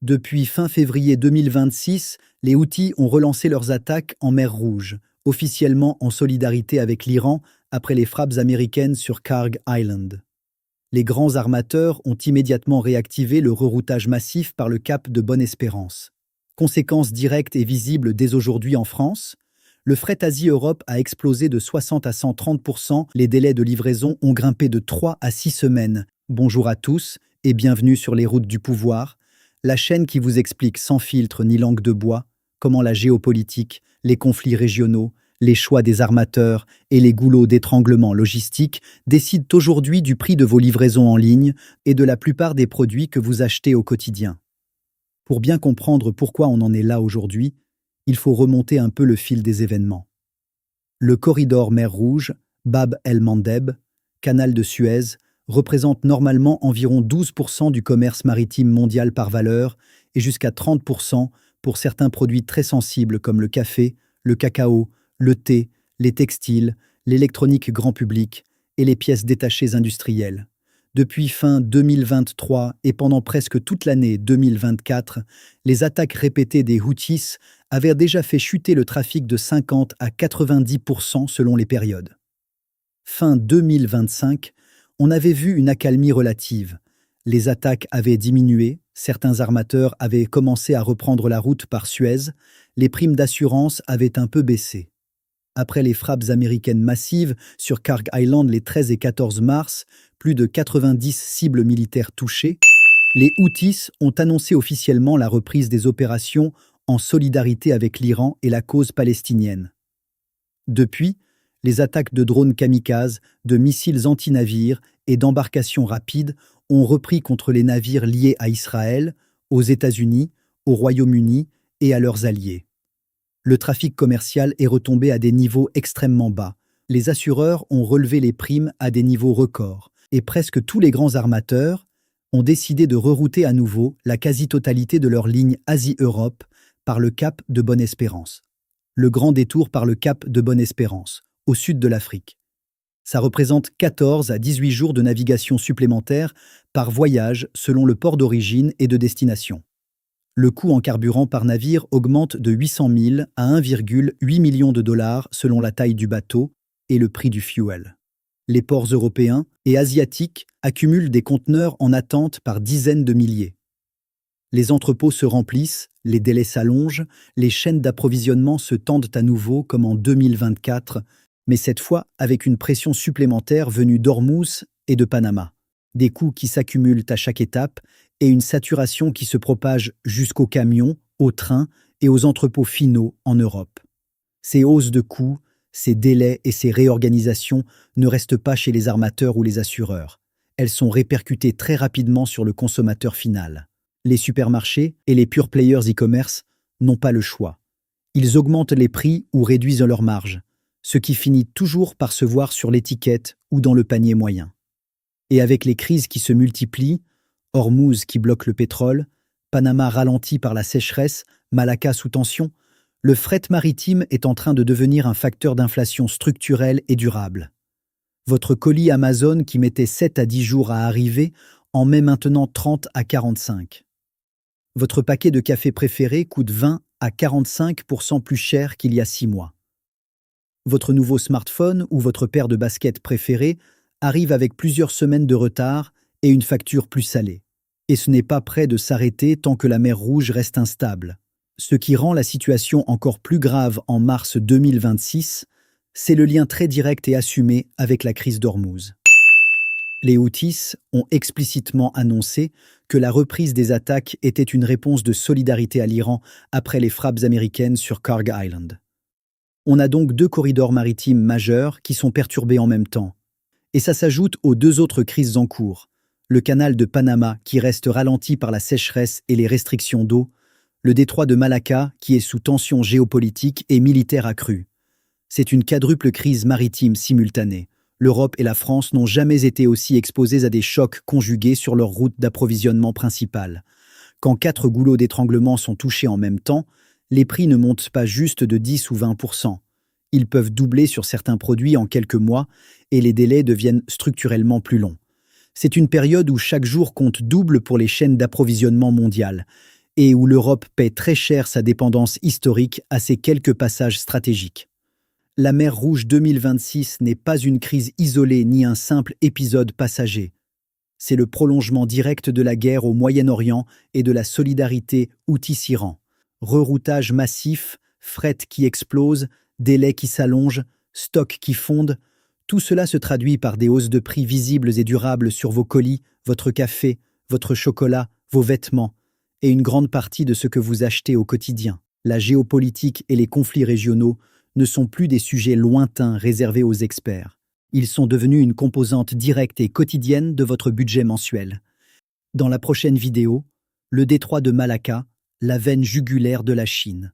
Depuis fin février 2026, les Houthis ont relancé leurs attaques en mer Rouge, officiellement en solidarité avec l'Iran après les frappes américaines sur Kharg Island. Les grands armateurs ont immédiatement réactivé le reroutage massif par le cap de Bonne-Espérance. Conséquence directe et visible dès aujourd'hui en France, le fret Asie-Europe a explosé de 60 à 130%, les délais de livraison ont grimpé de 3 à 6 semaines. Bonjour à tous et bienvenue sur les routes du pouvoir, la chaîne qui vous explique sans filtre ni langue de bois comment la géopolitique, les conflits régionaux, les choix des armateurs et les goulots d'étranglement logistique décident aujourd'hui du prix de vos livraisons en ligne et de la plupart des produits que vous achetez au quotidien. Pour bien comprendre pourquoi on en est là aujourd'hui, il faut remonter un peu le fil des événements. Le corridor mer Rouge, Bab el-Mandeb, canal de Suez, représente normalement environ 12% du commerce maritime mondial par valeur et jusqu'à 30% pour certains produits très sensibles comme le café, le cacao, le thé, les textiles, l'électronique grand public et les pièces détachées industrielles. Depuis fin 2023 et pendant presque toute l'année 2024, les attaques répétées des Houthis avaient déjà fait chuter le trafic de 50 à 90% selon les périodes. Fin 2025, on avait vu une accalmie relative. Les attaques avaient diminué, certains armateurs avaient commencé à reprendre la route par Suez, les primes d'assurance avaient un peu baissé. Après les frappes américaines massives sur Kharg Island les 13 et 14 mars, plus de 90 cibles militaires touchées, les Houthis ont annoncé officiellement la reprise des opérations en solidarité avec l'Iran et la cause palestinienne. Depuis, les attaques de drones kamikazes, de missiles anti-navires et d'embarcations rapides ont repris contre les navires liés à Israël, aux États-Unis, au Royaume-Uni et à leurs alliés. Le trafic commercial est retombé à des niveaux extrêmement bas. Les assureurs ont relevé les primes à des niveaux records et presque tous les grands armateurs ont décidé de rerouter à nouveau la quasi-totalité de leur ligne Asie-Europe par le cap de Bonne-Espérance. Le grand détour par le cap de Bonne-Espérance, au sud de l'Afrique. Ça représente 14 à 18 jours de navigation supplémentaire par voyage selon le port d'origine et de destination. Le coût en carburant par navire augmente de 800 000 à 1,8 million de dollars selon la taille du bateau et le prix du fuel. Les ports européens et asiatiques accumulent des conteneurs en attente par dizaines de milliers. Les entrepôts se remplissent, les délais s'allongent, les chaînes d'approvisionnement se tendent à nouveau comme en 2024, mais cette fois avec une pression supplémentaire venue d'Ormuz et de Panama. Des coûts qui s'accumulent à chaque étape et une saturation qui se propage jusqu'aux camions, aux trains et aux entrepôts finaux en Europe. Ces hausses de coûts, ces délais et ces réorganisations ne restent pas chez les armateurs ou les assureurs. Elles sont répercutées très rapidement sur le consommateur final. Les supermarchés et les pure players e-commerce n'ont pas le choix. Ils augmentent les prix ou réduisent leurs marges, ce qui finit toujours par se voir sur l'étiquette ou dans le panier moyen. Et avec les crises qui se multiplient, Hormuz qui bloque le pétrole, Panama ralenti par la sécheresse, Malacca sous tension, le fret maritime est en train de devenir un facteur d'inflation structurelle et durable. Votre colis Amazon qui mettait 7 à 10 jours à arriver en met maintenant 30 à 45. Votre paquet de café préféré coûte 20 à 45% plus cher qu'il y a 6 mois. Votre nouveau smartphone ou votre paire de baskets préférée arrive avec plusieurs semaines de retard et une facture plus salée. Et ce n'est pas près de s'arrêter tant que la mer Rouge reste instable. Ce qui rend la situation encore plus grave en mars 2026, c'est le lien très direct et assumé avec la crise d'Ormuz. Les Houthis ont explicitement annoncé que la reprise des attaques était une réponse de solidarité à l'Iran après les frappes américaines sur Kharg Island. On a donc 2 corridors maritimes majeurs qui sont perturbés en même temps. Et ça s'ajoute aux 2 autres crises en cours. Le canal de Panama qui reste ralenti par la sécheresse et les restrictions d'eau, le détroit de Malacca qui est sous tension géopolitique et militaire accrue. C'est une quadruple crise maritime simultanée. L'Europe et la France n'ont jamais été aussi exposées à des chocs conjugués sur leur route d'approvisionnement principale. Quand 4 goulots d'étranglement sont touchés en même temps, les prix ne montent pas juste de 10 ou 20%. Ils peuvent doubler sur certains produits en quelques mois et les délais deviennent structurellement plus longs. C'est une période où chaque jour compte double pour les chaînes d'approvisionnement mondiales et où l'Europe paie très cher sa dépendance historique à ces quelques passages stratégiques. La mer Rouge 2026 n'est pas une crise isolée ni un simple épisode passager. C'est le prolongement direct de la guerre au Moyen-Orient et de la solidarité Houthi-Iran. Reroutage massif, fret qui explose, délais qui s'allongent, stocks qui fondent, tout cela se traduit par des hausses de prix visibles et durables sur vos colis, votre café, votre chocolat, vos vêtements, et une grande partie de ce que vous achetez au quotidien. La géopolitique et les conflits régionaux ne sont plus des sujets lointains réservés aux experts. Ils sont devenus une composante directe et quotidienne de votre budget mensuel. Dans la prochaine vidéo, le détroit de Malacca, la veine jugulaire de la Chine.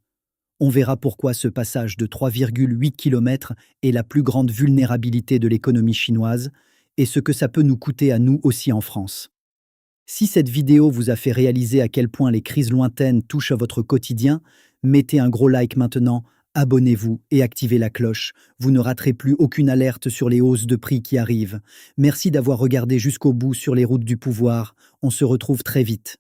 On verra pourquoi ce passage de 3,8 km est la plus grande vulnérabilité de l'économie chinoise et ce que ça peut nous coûter à nous aussi en France. Si cette vidéo vous a fait réaliser à quel point les crises lointaines touchent à votre quotidien, mettez un gros like maintenant, abonnez-vous et activez la cloche. Vous ne raterez plus aucune alerte sur les hausses de prix qui arrivent. Merci d'avoir regardé jusqu'au bout sur les routes du pouvoir. On se retrouve très vite.